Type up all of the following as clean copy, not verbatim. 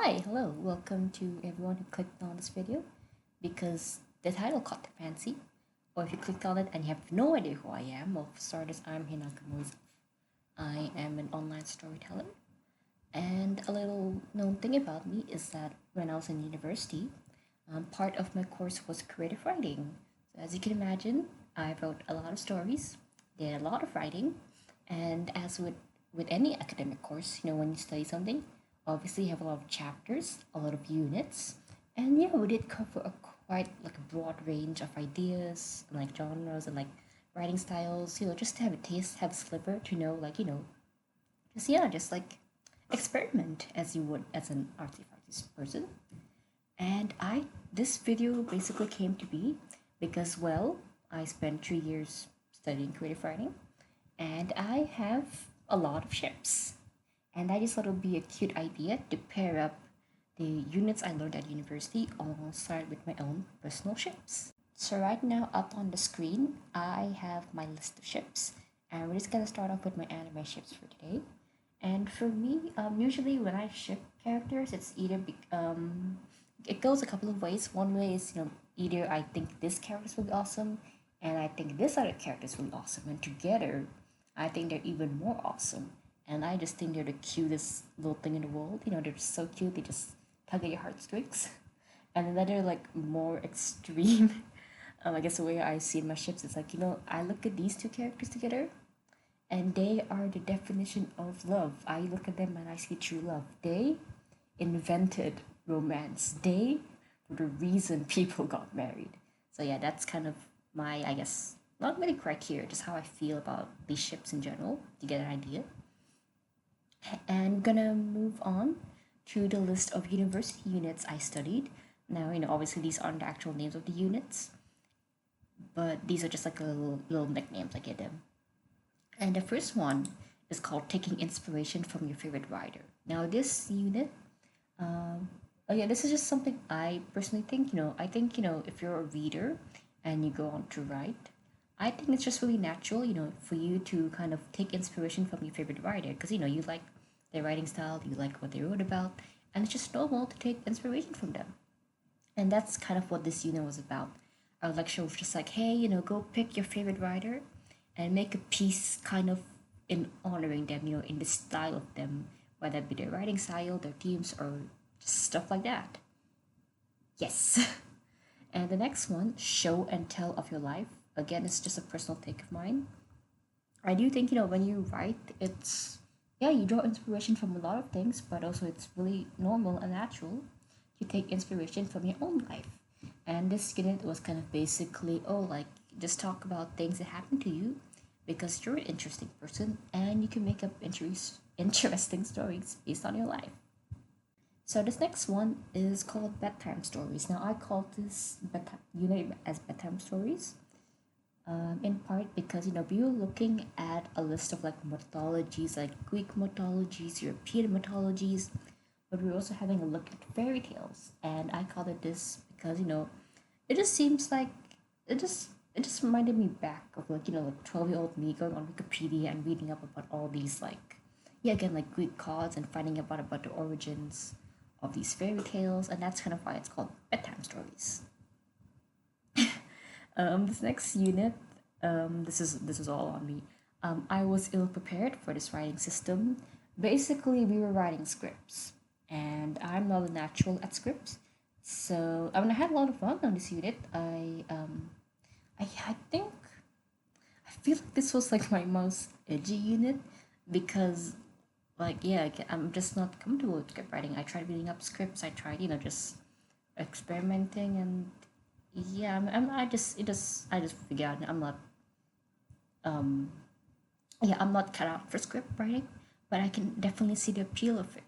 Hi, hello, welcome to everyone who clicked on this video because the title caught their fancy. Or if you clicked on it and you have no idea who I am, well, for starters, I'm Hinaka Moisov. I am an online storyteller, and a little known thing about me is that when I was in university, part of my course was creative writing. So as you can imagine, I wrote a lot of stories, did a lot of writing, and as with any academic course, when you study something, obviously you have a lot of chapters, a lot of units, and yeah, we did cover a quite like a broad range of ideas, and, like genres and like writing styles. Just to have a taste, have a sliver to know, just like experiment as you would as an artsy person. And I this video basically came to be because I spent 3 years studying creative writing, and I have a lot of ships. And I just thought it would be a cute idea to pair up the units I learned at university alongside with my own personal ships. So right now up on the screen, I have my list of ships, and we're just gonna start off with my anime ships for today. And for me, usually when I ship characters, it's it goes a couple of ways. One way is either I think this character is really awesome, and I think this other character is really awesome, and together, I think they're even more awesome. And I just think they're the cutest little thing in the world. They're just so cute. They just tug at your heartstrings. And another like more extreme, I guess the way I see my ships is like I look at these two characters together, and they are the definition of love. I look at them and I see true love. They invented romance. They were the reason people got married. So yeah, that's kind of my, I guess, not really criteria, just how I feel about these ships in general to get an idea. And gonna move on to the list of university units I studied. Now, obviously these aren't the actual names of the units, but these are just like little nicknames I give them. And the first one is called Taking Inspiration from Your Favorite Writer. Now, this unit, oh yeah, this is just something I personally think. I think, if you're a reader and you go on to write, I think it's just really natural, for you to kind of take inspiration from your favorite writer because, you like their writing style, you like what they wrote about, and it's just normal to take inspiration from them. And that's kind of what this unit was about. Our lecture was just like, hey, go pick your favorite writer and make a piece kind of in honoring them, in the style of them, whether it be their writing style, their themes, or just stuff like that. Yes. And the next one, show and tell of your life. Again, it's just a personal take of mine. I do think, when you write, yeah, you draw inspiration from a lot of things, but also it's really normal and natural to take inspiration from your own life. And this unit was kind of basically, like, just talk about things that happen to you because you're an interesting person and you can make up interesting stories based on your life. So this next one is called bedtime stories. Now I call this unit as bedtime stories, in part because we were looking at a list of like mythologies, like Greek mythologies, European mythologies, but we are also having a look at fairy tales, and I called it this because it just seems like it just reminded me back of like 12-year-old me going on Wikipedia and reading up about all these like, yeah, again, like Greek gods and finding about the origins of these fairy tales, and that's kind of why it's called bedtime stories. This next unit, this is all on me. I was ill prepared for this writing system. Basically, we were writing scripts, and I'm not a natural at scripts. So I had a lot of fun on this unit. I think I feel like this was like my most edgy unit because like yeah, I'm just not comfortable with script writing. I tried reading up scripts. I tried just experimenting, and yeah, I just figured out I'm not um yeah, I'm not cut out for script writing, but I can definitely see the appeal of it.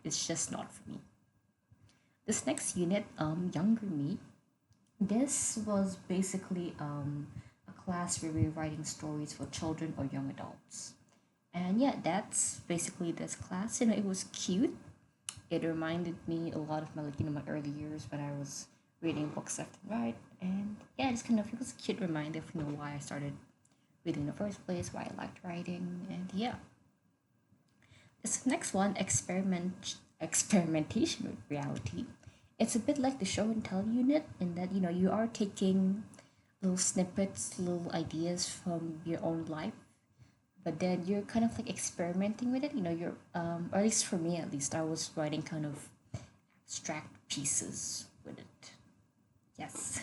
It's just not for me. This next unit, younger me, this was basically a class where we were writing stories for children or young adults. And yeah, that's basically this class. It was cute. It reminded me a lot of my my early years when I was reading books left and right. And yeah, it was a cute reminder of why I started reading in the first place, why I liked writing, and yeah. This next one, experimentation with reality. It's a bit like the show and tell unit in that you are taking little snippets, little ideas from your own life, but then you're kind of like experimenting with it. You're or at least for me, at least I was writing kind of abstract pieces with it. Yes.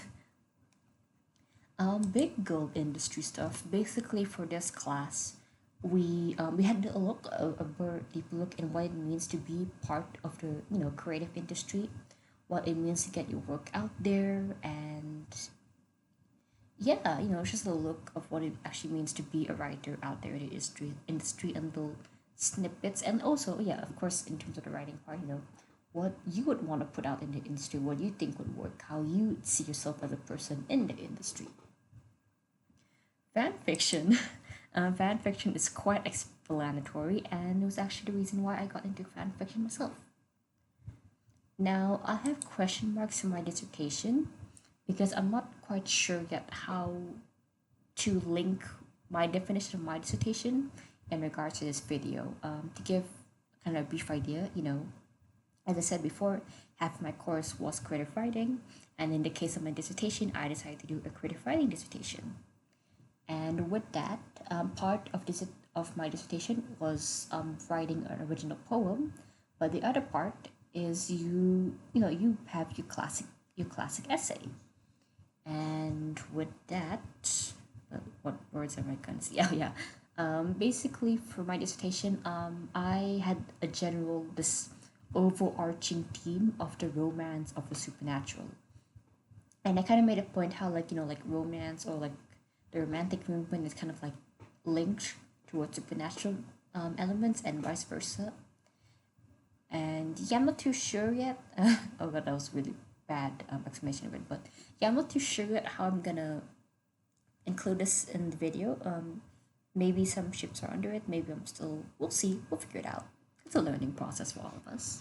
Big gold industry stuff. Basically, for this class, we had a very deep look in what it means to be part of the creative industry, what it means to get your work out there, and yeah, just a look of what it actually means to be a writer out there in the industry and little snippets, and also yeah, of course, in terms of the writing part, what you would want to put out in the industry, what you think would work, how you see yourself as a person in the industry. Fan fiction. Fan fiction is quite explanatory, and it was actually the reason why I got into fan fiction myself. Now, I have question marks for my dissertation because I'm not quite sure yet how to link my definition of my dissertation in regards to this video. To give kind of a brief idea, as I said before, half my course was creative writing, and in the case of my dissertation, I decided to do a creative writing dissertation. And with that, part of my dissertation was writing an original poem, but the other part is you have your classic essay, and with that, what words am I gonna see? Oh yeah, basically for my dissertation, I had a general this overarching theme of the romance of the supernatural, and I kind of made a point how like romance or like the romantic movement is kind of like linked towards supernatural elements and vice versa. And yeah, I'm not too sure yet. Oh god, that was really bad explanation of it. But yeah, I'm not too sure yet how I'm gonna include this in the video. Maybe some ships are under it. Maybe I'm still. We'll see. We'll figure it out. It's a learning process for all of us.